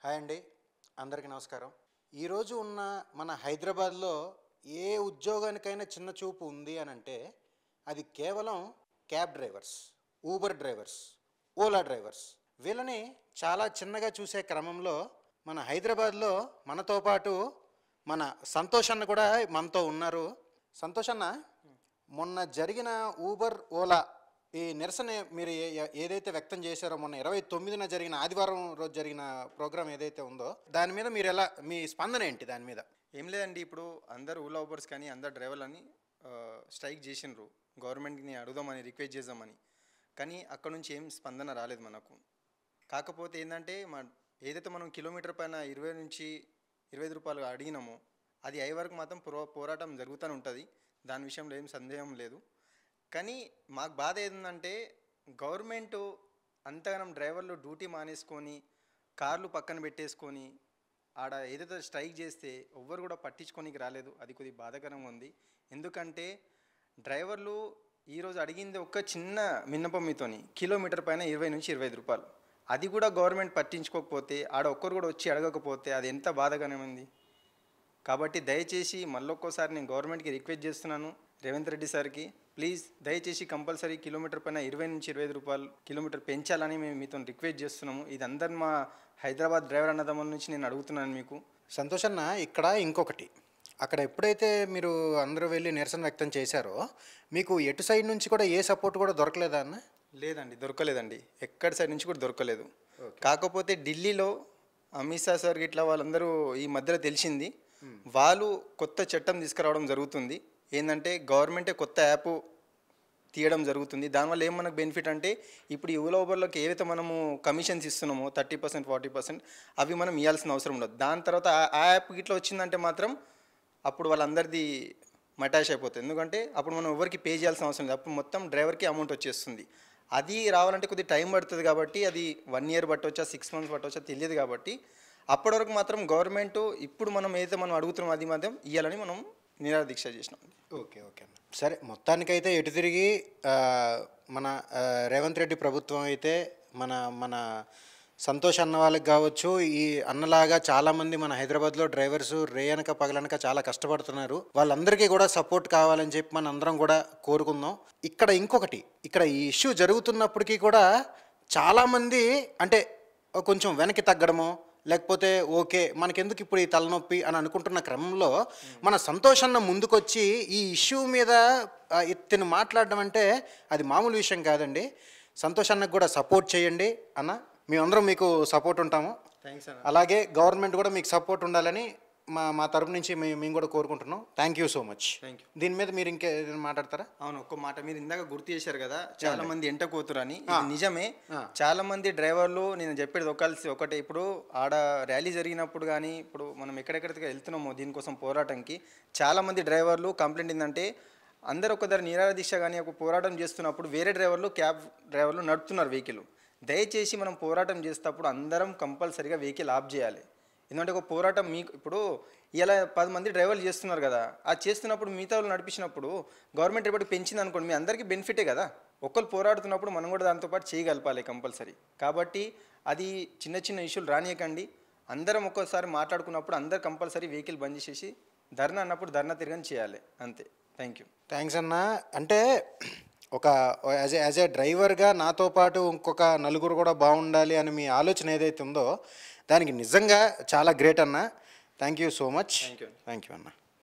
Hi అండి, అందరికీ నమస్కారం. ఈరోజు ఉన్న మన హైదరాబాద్లో ఏ ఉద్యోగానికైనా చిన్న చూపు ఉంది అని అంటే అది కేవలం cab drivers, Uber drivers, Ola drivers. వీళ్ళని చాలా చిన్నగా చూసే క్రమంలో మన హైదరాబాద్లో మనతో పాటు మన సంతోష్ అన్న కూడా మనతో ఉన్నారు. సంతోష్ అన్న, మొన్న జరిగిన ఊబర్ ఓలా ఈ నిరసన మీరు ఏదైతే వ్యక్తం చేశారో, మొన్న 29న జరిగిన ఆదివారం రోజు జరిగిన ప్రోగ్రాం ఏదైతే ఉందో దాని మీద మీరు ఎలా, మీ స్పందన ఏంటి దాని మీద? ఏం లేదండి, ఇప్పుడు అందరు ఓలా ఊబర్స్ కానీ అందరు డ్రైవర్లని స్ట్రైక్ చేసినారు, గవర్నమెంట్ని అడుగుదామని, రిక్వెస్ట్ చేద్దామని. కానీ అక్కడ నుంచి ఏం స్పందన రాలేదు మనకు. కాకపోతే ఏంటంటే ఏదైతే మనం కిలోమీటర్ పైన 20 నుంచి 25 రూపాయలు అడిగినామో అది అయ్యే వరకు మాత్రం పోరాటం జరుగుతూనే ఉంటుంది. దాని విషయంలో ఏం సందేహం లేదు. కానీ మాకు బాధ ఏంటంటే గవర్నమెంట్ అంతగానం డ్రైవర్లు డ్యూటీ మానేసుకొని కార్లు పక్కన పెట్టేసుకొని ఆడ ఏదైతే స్ట్రైక్ చేస్తే ఎవ్వరు కూడా పట్టించుకోనికి రాలేదు. అది కొద్దిగా బాధాకరంగా ఉంది. ఎందుకంటే డ్రైవర్లు ఈరోజు అడిగింది ఒక చిన్న మిన్నపం మీతోని కిలోమీటర్ పైన 20 నుంచి 25 రూపాయలు. అది కూడా గవర్నమెంట్ పట్టించుకోకపోతే, ఆడ ఒక్కరు కూడా వచ్చి అడగకపోతే అది ఎంత బాధాకరంగా ఉంది. కాబట్టి దయచేసి మళ్ళొక్కసారి నేను గవర్నమెంట్కి రిక్వెస్ట్ చేస్తున్నాను, రేవంత్ రెడ్డి సార్కి, ప్లీజ్ దయచేసి కంపల్సరీ కిలోమీటర్ పైన 20 నుంచి 25 రూపాయలు కిలోమీటర్ పెంచాలని మేము మీతో రిక్వెస్ట్ చేస్తున్నాము. ఇది అందరు మా హైదరాబాద్ డ్రైవర్ అన్నదమ్ముల నుంచి నేను అడుగుతున్నాను మీకు. సంతోష్ అన్న, ఇక్కడ ఇంకొకటి, అక్కడ ఎప్పుడైతే మీరు అందరూ వెళ్ళి నిరసన వ్యక్తం చేశారో మీకు ఎటు సైడ్ నుంచి కూడా ఏ సపోర్ట్ కూడా దొరకలేదా అన్న? లేదండి, దొరకలేదండి, ఎక్కడి సైడ్ నుంచి కూడా దొరకలేదు. కాకపోతే ఢిల్లీలో అమిత్ షా సార్ ఇట్లా వాళ్ళందరూ ఈ మధ్యలో తెలిసింది, వాళ్ళు కొత్త చట్టం తీసుకురావడం జరుగుతుంది. ఏంటంటే గవర్నమెంటే కొత్త యాప్ తీయడం జరుగుతుంది. దానివల్ల ఏం మనకు బెనిఫిట్ అంటే, ఇప్పుడు ఈ ఓలా ఊబర్లోకి ఏవైతే మనము కమిషన్స్ ఇస్తున్నామో 30%, 40%, అవి మనం ఇవ్వాల్సిన అవసరం ఉండదు. దాని తర్వాత ఆ యాప్ ఇట్లా వచ్చిందంటే మాత్రం అప్పుడు వాళ్ళందరిది మటాష్ అయిపోతుంది. ఎందుకంటే అప్పుడు మనం ఎవరికి పే చేయాల్సిన అవసరం లేదు, అప్పుడు మొత్తం డ్రైవర్కి అమౌంట్ వచ్చేస్తుంది. అది రావాలంటే కొద్దిగా టైం పడుతుంది. కాబట్టి అది 1 ఇయర్ పట్టవచ్చా, 6 మంత్స్ పట్టవచ్చా తెలియదు. కాబట్టి అప్పటి వరకు మాత్రం గవర్నమెంట్ ఇప్పుడు మనం ఏదైతే మనం అడుగుతున్నాం అది మాత్రం ఇవ్వాలని మనం నిరాదీక్ష చేసినాం. ఓకే ఓకే అన్న, సరే. మొత్తానికైతే ఎటు తిరిగి మన రేవంత్ రెడ్డి ప్రభుత్వం అయితే మన సంతోష్ అన్న వాళ్ళకి కావచ్చు, ఈ అన్నలాగా చాలామంది మన హైదరాబాద్లో డ్రైవర్స్ రేయనక పగలనక చాలా కష్టపడుతున్నారు. వాళ్ళందరికీ కూడా సపోర్ట్ కావాలని చెప్పి మన అందరం కూడా కోరుకుందాం. ఇక్కడ ఇంకొకటి, ఇక్కడ ఈ ఇష్యూ జరుగుతున్నప్పటికీ కూడా చాలామంది అంటే కొంచెం వెనక్కి తగ్గడమో, లేకపోతే ఓకే మనకెందుకు ఇప్పుడు ఈ తలనొప్పి అని అనుకుంటున్న క్రమంలో మన సంతోష్ అన్న ముందుకొచ్చి ఈ ఇష్యూ మీద ఎత్తిన మాట్లాడడం అంటే అది మామూలు విషయం కాదండి. సంతోష్ అన్నకు కూడా సపోర్ట్ చేయండి అన్న, మేమందరం మీకు సపోర్ట్ ఉంటాము. థ్యాంక్స్ అన్న. అలాగే గవర్నమెంట్ కూడా మీకు సపోర్ట్ ఉండాలని మా తరపు నుంచి మేము కూడా కోరుకుంటున్నాం. Thank you so much. Thank you. దీని మీద మీరు ఇంకేదైనా మాట్లాడతారా? అవును, ఒక్క మాట మీరు ఇందాక గుర్తు చేశారు కదా, చాలా మంది ఎంట కూతురని. నిజమే, చాలా మంది డ్రైవర్లు నేను చెప్పేది ఒకటే, ఇప్పుడు ఆడ ర్యాలీ జరిగినప్పుడు కానీ ఇప్పుడు మనం ఎక్కడెక్కడికి వెళ్తున్నామో దీనికోసం పోరాటంకి, చాలా మంది డ్రైవర్లు కంప్లైంట్ ఏంటంటే అందరు ఒకదారి నిరాదీక్ష కానీ ఒక పోరాటం చేస్తున్నప్పుడు వేరే డ్రైవర్లు, క్యాబ్ డ్రైవర్లు నడుపుతున్నారు వెహికల్. దయచేసి మనం పోరాటం చేసేటప్పుడు అందరం కంపల్సరీగా వెహికల్ ఆఫ్ చేయాలి. ఎందుకంటే ఒక పోరాటం మీకు ఇప్పుడు ఇలా 10 మంది డ్రైవర్లు చేస్తున్నారు కదా, ఆ చేస్తున్నప్పుడు మిగతా వాళ్ళు నడిపించినప్పుడు గవర్నమెంట్ రేపటి పెంచింది అనుకోండి, మీ అందరికీ బెనిఫిటే కదా. ఒక్కరు పోరాడుతున్నప్పుడు మనం కూడా దాంతోపాటు చేయగలపాలి కంపల్సరీ. కాబట్టి అది చిన్న చిన్న ఇష్యూలు రానియకండి. అందరం ఒక్కోసారి మాట్లాడుకున్నప్పుడు అందరు కంపల్సరీ వెహికల్ బంద్ చేసేసి ధర్నా అన్నప్పుడు ధర్నా తిరగని చేయాలి, అంతే. Thank you. థ్యాంక్స్ అన్న. అంటే ఒక యాజ్ ఏ డ్రైవర్గా నాతో పాటు ఇంకొక నలుగురు కూడా బాగుండాలి అని మీ ఆలోచన ఏదైతే ఉందో దానికి నిజంగా చాలా గ్రేట్ అన్న. Thank you so much. Thank you అన్న.